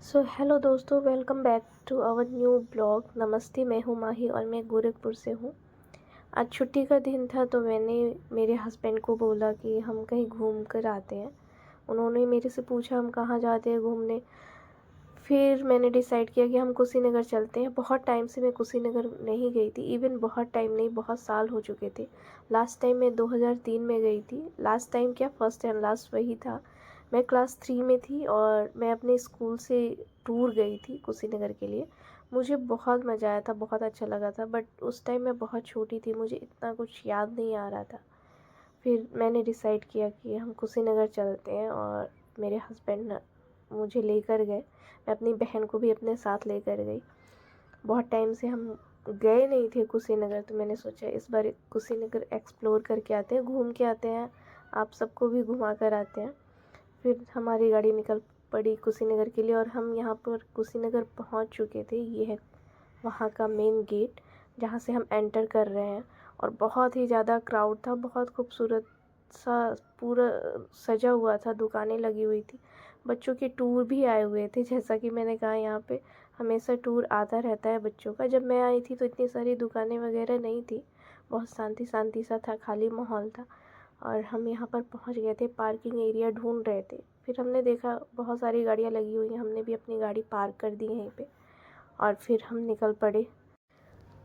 सो hello दोस्तों, welcome back to our new blog. नमस्ते, मैं हूँ माही और मैं गोरखपुर से हूँ। आज छुट्टी का दिन था तो मैंने मेरे हस्बैंड को बोला कि हम कहीं घूम कर आते हैं। उन्होंने मेरे से पूछा हम कहाँ जाते हैं घूमने। फिर मैंने डिसाइड किया कि हम कुशीनगर चलते हैं। बहुत टाइम से मैं कुशीनगर नहीं गई थी, इवन बहुत टाइम नहीं, बहुत साल हो चुके थे। लास्ट टाइम मैं 2003 में गई थी। लास्ट टाइम क्या, फर्स्ट एंड लास्ट वही था। मैं क्लास 3 में थी और मैं अपने स्कूल से टूर गई थी कुशीनगर के लिए। मुझे बहुत मज़ा आया था, बहुत अच्छा लगा था, बट उस टाइम मैं बहुत छोटी थी, मुझे इतना कुछ याद नहीं आ रहा था। फिर मैंने डिसाइड किया कि हम कुशीनगर चलते हैं और मेरे हस्बैंड मुझे लेकर गए। मैं अपनी बहन को भी अपने साथ लेकर गई। बहुत टाइम से हम गए नहीं थे कुशीनगर, तो मैंने सोचा इस बार कुशीनगर एक्सप्लोर करके आते हैं, घूम के आते हैं, आप सबको भी घुमा कर आते हैं। फिर हमारी गाड़ी निकल पड़ी कुशीनगर के लिए और हम यहाँ पर कुशीनगर पहुँच चुके थे। ये है वहाँ का मेन गेट जहाँ से हम एंटर कर रहे हैं। और बहुत ही ज़्यादा क्राउड था, बहुत खूबसूरत सा पूरा सजा हुआ था, दुकानें लगी हुई थी, बच्चों के टूर भी आए हुए थे। जैसा कि मैंने कहा, यहाँ पे हमेशा टूर आता रहता है बच्चों का। जब मैं आई थी तो इतनी सारी दुकानें वगैरह नहीं थी, बहुत शांति शांति सा था, खाली माहौल था। और हम यहाँ पर पहुँच गए थे, पार्किंग एरिया ढूंढ रहे थे। फिर हमने देखा बहुत सारी गाड़ियाँ लगी हुई हैं, हमने भी अपनी गाड़ी पार्क कर दी यहीं पे और फिर हम निकल पड़े।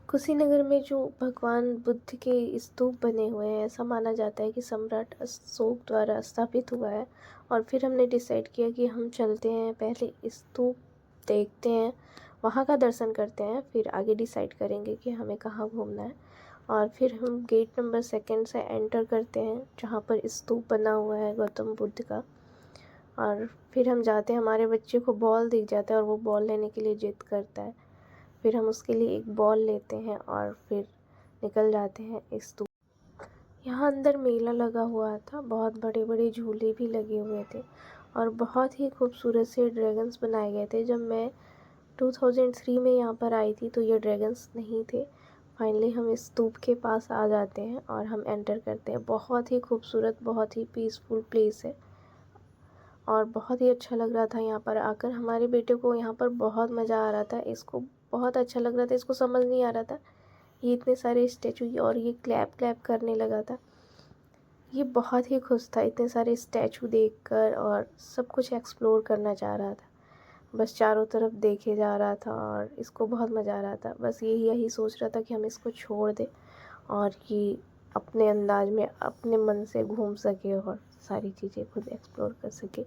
कुशीनगर में जो भगवान बुद्ध के स्तूप बने हुए हैं, ऐसा माना जाता है कि सम्राट अशोक द्वारा स्थापित हुआ है। और फिर हमने डिसाइड किया कि हम चलते हैं, पहले स्तूप देखते हैं, वहाँ का दर्शन करते हैं, फिर आगे डिसाइड करेंगे कि हमें कहाँ घूमना है। और फिर हम गेट नंबर 2 से एंटर करते हैं, जहाँ पर स्तूप बना हुआ है गौतम बुद्ध का। और फिर हम जाते हैं, हमारे बच्चे को बॉल दिख जाता है और वो बॉल लेने के लिए जिद करता है। फिर हम उसके लिए एक बॉल लेते हैं और फिर निकल जाते हैं स्तूप। यहाँ अंदर मेला लगा हुआ था, बहुत बड़े बड़े झूले भी लगे हुए थे और बहुत ही खूबसूरत से ड्रैगन्स बनाए गए थे। जब मैं 2003 में यहाँ पर आई थी तो ये ड्रैगन्स नहीं थे। फाइनली हम इस स्तूप के पास आ जाते हैं और हम एंटर करते हैं। बहुत ही खूबसूरत, बहुत ही पीसफुल प्लेस है और बहुत ही अच्छा लग रहा था यहाँ पर आकर। हमारे बेटे को यहाँ पर बहुत मज़ा आ रहा था, इसको बहुत अच्छा लग रहा था। इसको समझ नहीं आ रहा था ये इतने सारे स्टैचू, और ये क्लैप क्लैप करने लगा था। ये बहुत ही खुश था इतने सारे स्टैचू देखकर और सब कुछ एक्सप्लोर करना चाह रहा था। बस चारों तरफ देखे जा रहा था और इसको बहुत मज़ा आ रहा था। बस यही सोच रहा था कि हम इसको छोड़ दें और ये अपने अंदाज में अपने मन से घूम सके और सारी चीज़ें खुद एक्सप्लोर कर सके।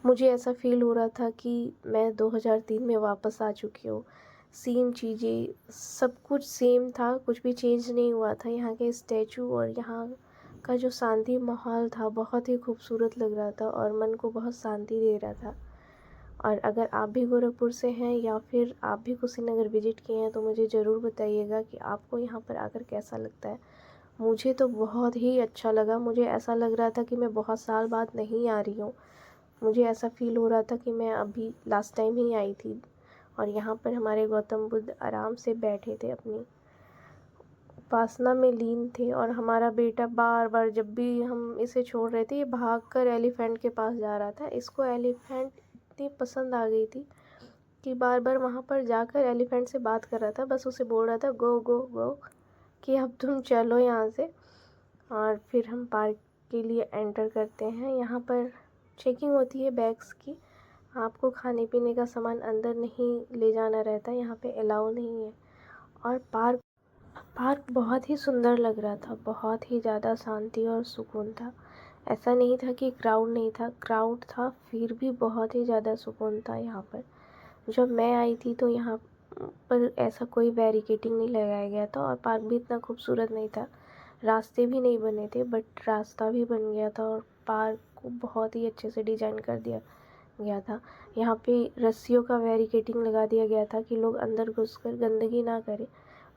मुझे ऐसा फ़ील हो रहा था कि मैं 2003 में वापस आ चुकी हूँ। सेम चीज़ें, सब कुछ सेम था, कुछ भी चेंज नहीं हुआ था। यहाँ के स्टैचू और यहाँ का जो शांति माहौल था बहुत ही खूबसूरत लग रहा था और मन को बहुत शांति दे रहा था। और अगर आप भी गोरखपुर से हैं या फिर आप भी कुशीनगर विज़िट किए हैं तो मुझे ज़रूर बताइएगा कि आपको यहाँ पर आकर कैसा लगता है। मुझे तो बहुत ही अच्छा लगा। मुझे ऐसा लग रहा था कि मैं बहुत साल बाद नहीं आ रही हूँ। मुझे ऐसा फ़ील हो रहा था कि मैं अभी लास्ट टाइम ही आई थी। और यहाँ पर हमारे गौतम बुद्ध आराम से बैठे थे, अपनी उपासना में लीन थे। और हमारा बेटा बार बार जब भी हम इसे छोड़ रहे थे, ये भागकर एलिफेंट के पास जा रहा था। इसको एलिफेंट इतनी पसंद आ गई थी कि बार बार वहाँ पर जाकर एलिफेंट से बात कर रहा था, बस उसे बोल रहा था गो गो गो, कि अब तुम चलो यहाँ से। और फिर हम पार्क के लिए एंटर करते हैं। यहाँ पर चेकिंग होती है बैग्स की। आपको खाने पीने का सामान अंदर नहीं ले जाना रहता, यहाँ पे अलाउ नहीं है। और पार्क पार्क बहुत ही सुंदर लग रहा था, बहुत ही ज़्यादा शांति और सुकून था। ऐसा नहीं था कि क्राउड नहीं था, क्राउड था, फिर भी बहुत ही ज़्यादा सुकून था यहाँ पर। जब मैं आई थी तो यहाँ पर ऐसा कोई बैरिकेडिंग नहीं लगाया गया था और पार्क भी इतना खूबसूरत नहीं था। रास्ते भी नहीं बने थे, बट रास्ता भी बन गया था और पार्क को बहुत ही अच्छे से डिज़ाइन कर दिया गया था। यहाँ पे रस्सियों का बैरिकेडिंग लगा दिया गया था कि लोग अंदर घुसकर गंदगी ना करें,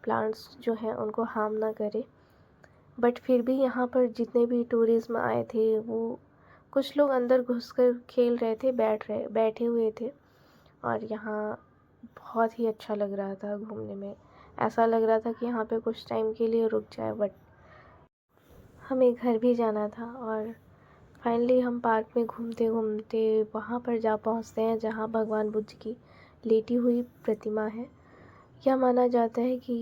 प्लांट्स जो हैं उनको हार्म ना करें। बट फिर भी यहाँ पर जितने भी टूरिज्म आए थे, वो कुछ लोग अंदर घुसकर खेल रहे थे, बैठे हुए थे। और यहाँ बहुत ही अच्छा लग रहा था घूमने में। ऐसा लग रहा था कि यहाँ पे कुछ टाइम के लिए रुक जाए, बट हमें घर भी जाना था। और फाइनली हम पार्क में घूमते घूमते वहाँ पर जा पहुँचते हैं जहाँ भगवान बुद्ध की लेटी हुई प्रतिमा है। यह माना जाता है कि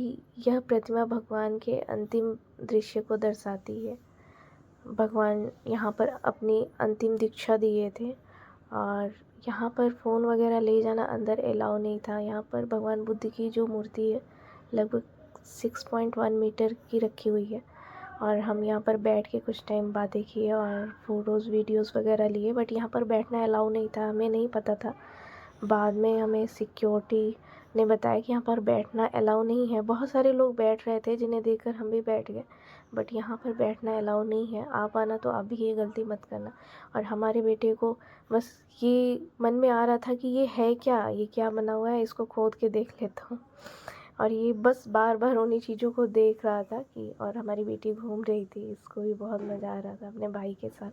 यह प्रतिमा भगवान के अंतिम दृश्य को दर्शाती है। भगवान यहाँ पर अपनी अंतिम दीक्षा दिए थे और यहाँ पर फ़ोन वगैरह ले जाना अंदर अलाउ नहीं था। यहाँ पर भगवान बुद्ध की जो मूर्ति है लगभग 6.1 मीटर की रखी हुई है और हम यहाँ पर बैठ के कुछ टाइम बातें किए और फ़ोटोज़ वीडियोज़ वगैरह लिए। बट यहाँ पर बैठना अलाउ नहीं था, हमें नहीं पता था। बाद में हमें सिक्योरिटी ने बताया कि यहाँ पर बैठना अलाउ नहीं है। बहुत सारे लोग बैठ रहे थे जिन्हें देखकर हम भी बैठ गए, बट यहाँ पर बैठना अलाउ नहीं है। आप आना तो आप भी ये गलती मत करना। और हमारे बेटे को बस ये मन में आ रहा था कि ये है क्या, ये क्या बना हुआ है, इसको खोद के देख लेता हूँ। और ये बस बार बार उन्हीं चीज़ों को देख रहा था कि, और हमारी बेटी घूम रही थी, इसको भी बहुत मज़ा आ रहा था अपने भाई के साथ।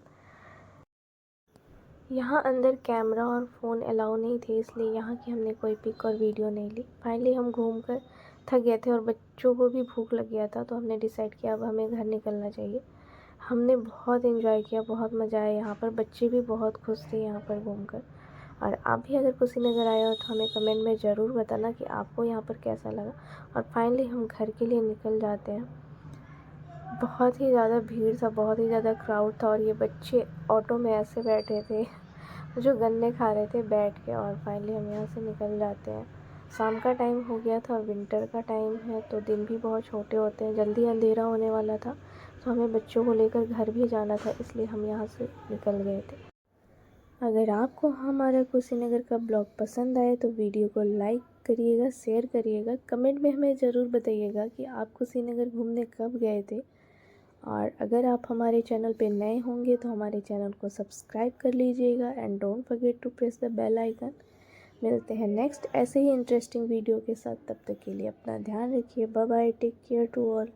यहाँ अंदर कैमरा और फ़ोन अलाउ नहीं थे, इसलिए यहाँ की हमने कोई पिक और वीडियो नहीं ली। फाइनली हम घूम कर थक गए थे और बच्चों को भी भूख लग गया था, तो हमने डिसाइड किया अब हमें घर निकलना चाहिए। हमने बहुत एंजॉय किया, बहुत मज़ा आया यहाँ पर, बच्चे भी बहुत खुश थे यहाँ पर घूमकर। और आप भी अगर कुशीनगर आए हो तो हमें कमेंट में ज़रूर बताना कि आपको यहाँ पर कैसा लगा। और फाइनली हम घर के लिए निकल जाते हैं। बहुत ही ज़्यादा भीड़ था, बहुत ही ज़्यादा क्राउड था और ये बच्चे ऑटो में ऐसे बैठे थे जो गन्ने खा रहे थे बैठ के। और फाइनली हम यहाँ से निकल जाते हैं। शाम का टाइम हो गया था, विंटर का टाइम है तो दिन भी बहुत छोटे होते हैं, जल्दी अंधेरा होने वाला था, तो हमें बच्चों को लेकर घर भी जाना था, इसलिए हम यहाँ से निकल गए थे। अगर आपको हमारा कुशीनगर का ब्लॉग पसंद आए तो वीडियो को लाइक करिएगा, शेयर करिएगा, कमेंट में हमें ज़रूर बताइएगा कि आप कुशीनगर घूमने कब गए थे। और अगर आप हमारे चैनल पे नए होंगे तो हमारे चैनल को सब्सक्राइब कर लीजिएगा and don't forget to press the bell icon. मिलते हैं नेक्स्ट ऐसे ही इंटरेस्टिंग वीडियो के साथ, तब तक के लिए अपना ध्यान रखिए। Bye bye, take care to all.